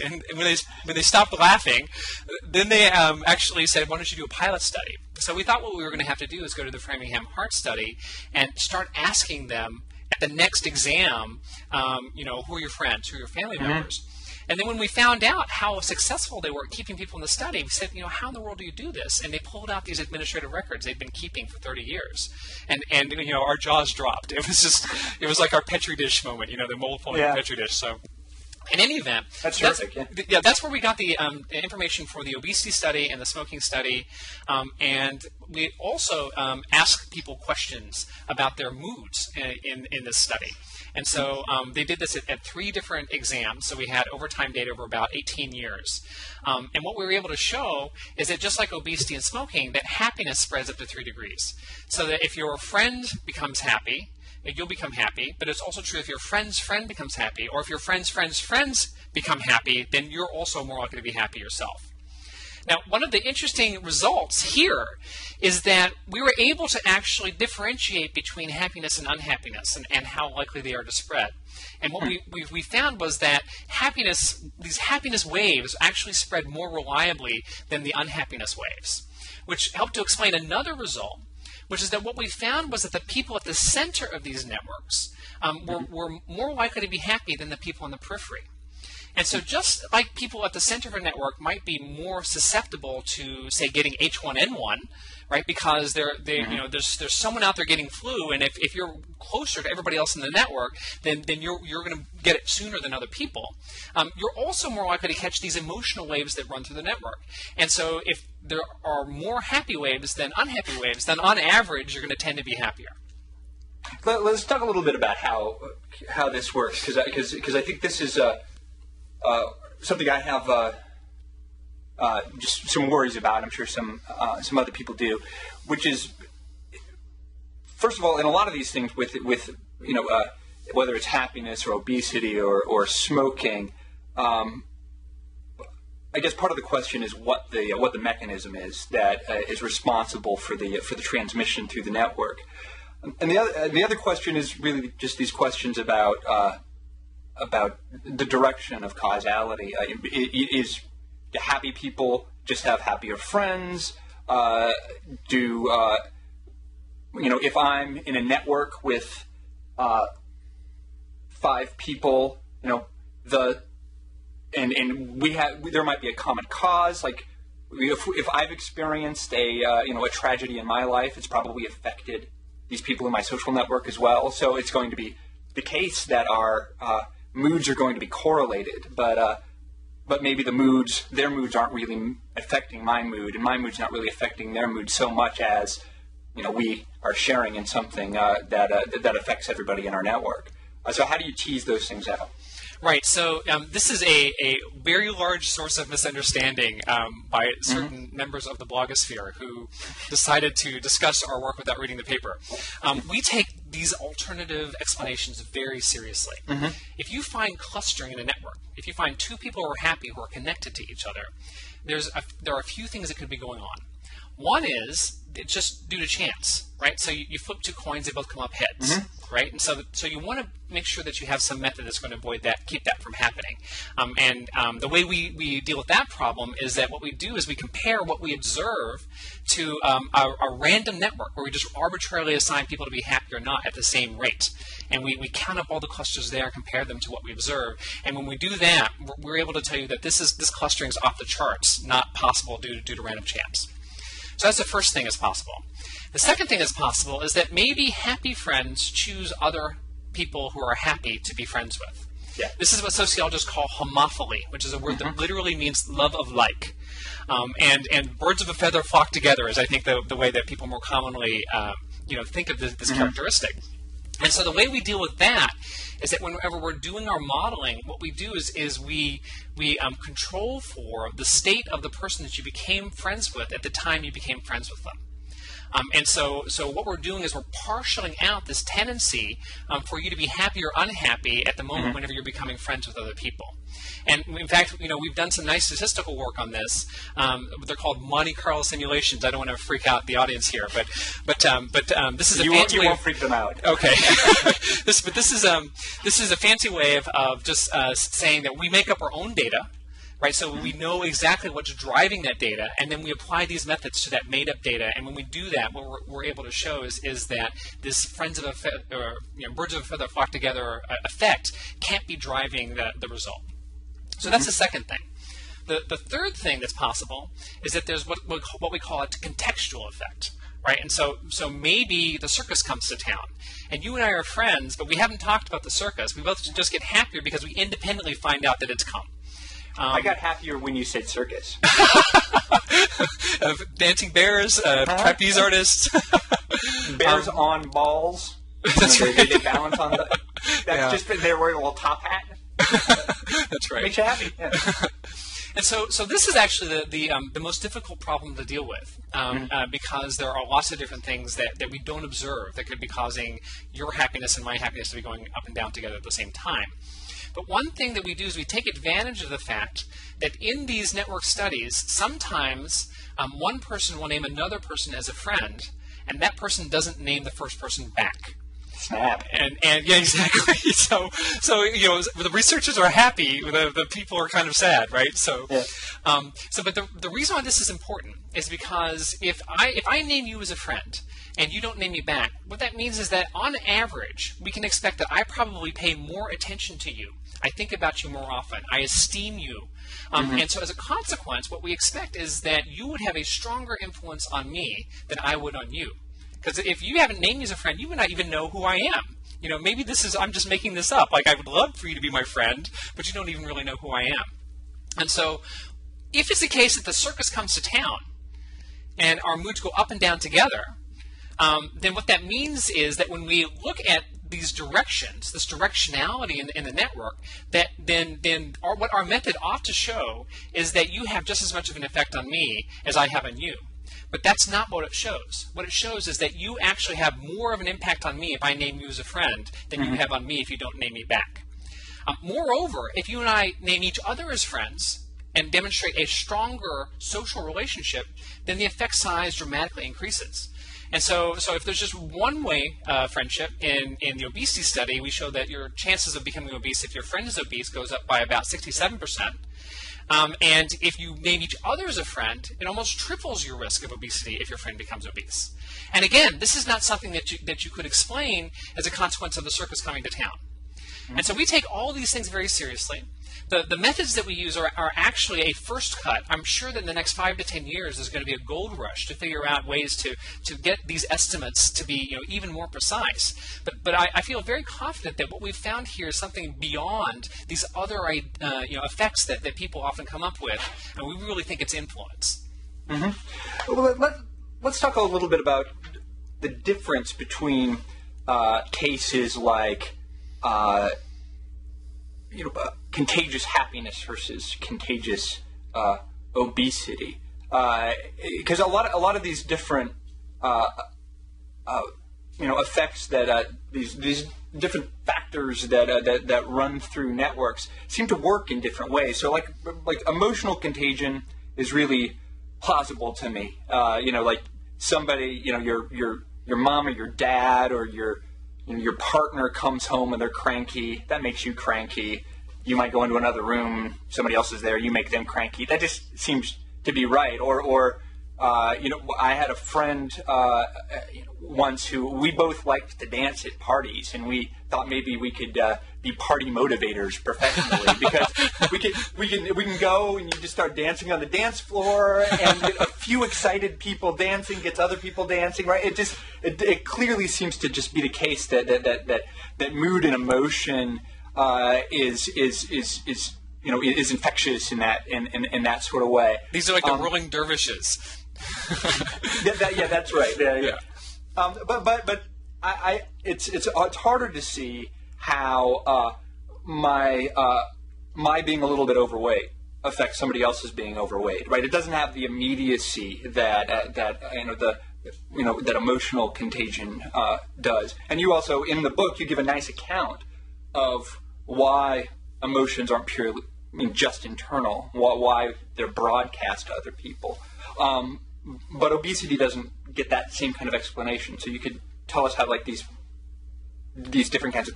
And when they stopped laughing, then they actually said, why don't you do a pilot study? So we thought what we were going to have to do is go to the Framingham Heart Study and start asking them at the next exam, who are your friends, who are your family members? And then when we found out how successful they were at keeping people in the study, we said, how in the world do you do this? And they pulled out these administrative records they've been keeping for 30 years. And our jaws dropped. It was like our Petri dish moment, the mold falling in the Petri dish. So in any event, that's terrific. That's where we got the information for the obesity study and the smoking study. And we also asked people questions about their moods in this study. And so they did this at 3 different exams. So we had overtime data over about 18 years. And what we were able to show is that just like obesity and smoking, that happiness spreads up to 3 degrees. So that if your friend becomes happy, you'll become happy. But it's also true if your friend's friend becomes happy, or if your friend's friend's friends become happy, then you're also more likely to be happy yourself. Now, one of the interesting results here is that we were able to actually differentiate between happiness and unhappiness and how likely they are to spread. And what we found was that these happiness waves actually spread more reliably than the unhappiness waves, which helped to explain another result, which is that what we found was that the people at the center of these networks were more likely to be happy than the people on the periphery. And so just like people at the center of a network might be more susceptible to, say, getting H1N1, right, because there's someone out there getting flu, and if you're closer to everybody else in the network, then you're going to get it sooner than other people. You're also more likely to catch these emotional waves that run through the network. And so if there are more happy waves than unhappy waves, then on average, you're going to tend to be happier. Let's talk a little bit about how this works, because I think this is something I have just some worries about. I'm sure some other people do, which is, first of all, in a lot of these things with whether it's happiness or obesity or smoking, I guess part of the question is what the mechanism is that is responsible for the transmission through the network, and the other question is really just these questions about the direction of causality. Is do happy people just have happier friends? If I'm in a network with 5 people, there might be a common cause. Like if I've experienced a tragedy in my life, it's probably affected these people in my social network as well. So it's going to be the case that our moods are going to be correlated, but maybe their moods aren't really affecting my mood, and my mood's not really affecting their mood so much as we are sharing in something that affects everybody in our network. So how do you tease those things out? Right. So this is a very large source of misunderstanding by certain members of the blogosphere who decided to discuss our work without reading the paper. We take these alternative explanations very seriously. If you find clustering in a network, if you find 2 people who are happy who are connected to each other, there are a few things that could be going on. One is it's just due to chance, right? So you flip 2 coins, they both come up heads, right? And so you want to make sure that you have some method that's going to avoid that, keep that from happening. The way we deal with that problem is that what we do is we compare what we observe to a random network where we just arbitrarily assign people to be happy or not at the same rate. And we count up all the clusters there, compare them to what we observe. And when we do that, we're able to tell you that this clustering is off the charts, not possible due to random chance. So that's the first thing that's possible. The second thing that's possible is that maybe happy friends choose other people who are happy to be friends with. Yeah. This is what sociologists call homophily, which is a word that literally means love of like. And birds of a feather flock together is, I think, the way that people more commonly think of this characteristic. And so the way we deal with that is that whenever we're doing our modeling, what we do is we control for the state of the person that you became friends with at the time you became friends with them. And so what we're doing is we're partialing out this tendency for you to be happy or unhappy at the moment whenever you're becoming friends with other people. And in fact, we've done some nice statistical work on this. They're called Monte Carlo simulations. I don't want to freak out the audience here, but this is a fancy way. You won't freak them out. Okay. This is a fancy way of just saying that we make up our own data. Right, so we know exactly what's driving that data, and then we apply these methods to that made-up data. And when we do that, what we're able to show is that this birds of a feather flock together effect can't be driving the result. So that's the second thing. The third thing that's possible is that there's what we call a contextual effect. Right, and so maybe the circus comes to town, and you and I are friends, but we haven't talked about the circus. We both just get happier because we independently find out that it's come. I got happier when you said circus. Dancing bears, trapeze artists. Bears on balls. That's right. They balance on the... That's just they're wearing a little top hat. That's right. Makes you happy. Yeah. And so this is actually the most difficult problem to deal with because there are lots of different things that we don't observe that could be causing your happiness and my happiness to be going up and down together at the same time. But one thing that we do is we take advantage of the fact that in these network studies, sometimes one person will name another person as a friend, and that person doesn't name the first person back. Snap. And yeah, exactly. So the researchers are happy, the people are kind of sad, right? So, yeah. But the reason why this is important is because if I name you as a friend, and you don't name me back, what that means is that on average, we can expect that I probably pay more attention to you. I think about you more often. I esteem you. And so as a consequence, what we expect is that you would have a stronger influence on me than I would on you. Because if you haven't named me as a friend, you would not even know who I am. Maybe I'm just making this up. Like, I would love for you to be my friend, but you don't even really know who I am. And so if it's the case that the circus comes to town and our moods go up and down together, then what that means is that when we look at these directions, this directionality in the network, that what our method ought to show is that you have just as much of an effect on me as I have on you. But that's not what it shows. What it shows is that you actually have more of an impact on me if I name you as a friend than you have on me if you don't name me back. Moreover, if you and I name each other as friends and demonstrate a stronger social relationship, then the effect size dramatically increases. And so if there's just one way friendship in the obesity study, we show that your chances of becoming obese if your friend is obese goes up by about 67%. And if you name each other as a friend, it almost triples your risk of obesity if your friend becomes obese. And again, this is not something that you could explain as a consequence of the circus coming to town. And so we take all these things very seriously. The methods that we use are actually a first cut. I'm sure that in the next 5 to 10 years there's going to be a gold rush to figure out ways to get these estimates to be even more precise. But I feel very confident that what we've found here is something beyond these other effects that people often come up with, and we really think it's influence. Well, let's talk a little bit about the difference between cases like contagious happiness versus contagious obesity, because a lot of these different effects that these different factors that run through networks seem to work in different ways. So like emotional contagion is really plausible to me. Like somebody, your mom or your dad or your partner comes home and they're cranky. That makes you cranky. You might go into another room, somebody else is there, you make them cranky. That just seems to be right. Or I had a friend once who we both liked to dance at parties, and we thought maybe we could be party motivators professionally because we can go and you just start dancing on the dance floor, and a few excited people dancing gets other people dancing, right? It clearly seems to just be the case that mood and emotion is infectious in that sort of way. These are like the rolling dervishes. That's right. Yeah. But it's harder to see how my being a little bit overweight affects somebody else's being overweight, right? It doesn't have the immediacy that that emotional contagion does. And you also, in the book, you give a nice account of why emotions aren't purely, just internal, why they're broadcast to other people. But obesity doesn't get that same kind of explanation. So you could tell us how, like, these different kinds of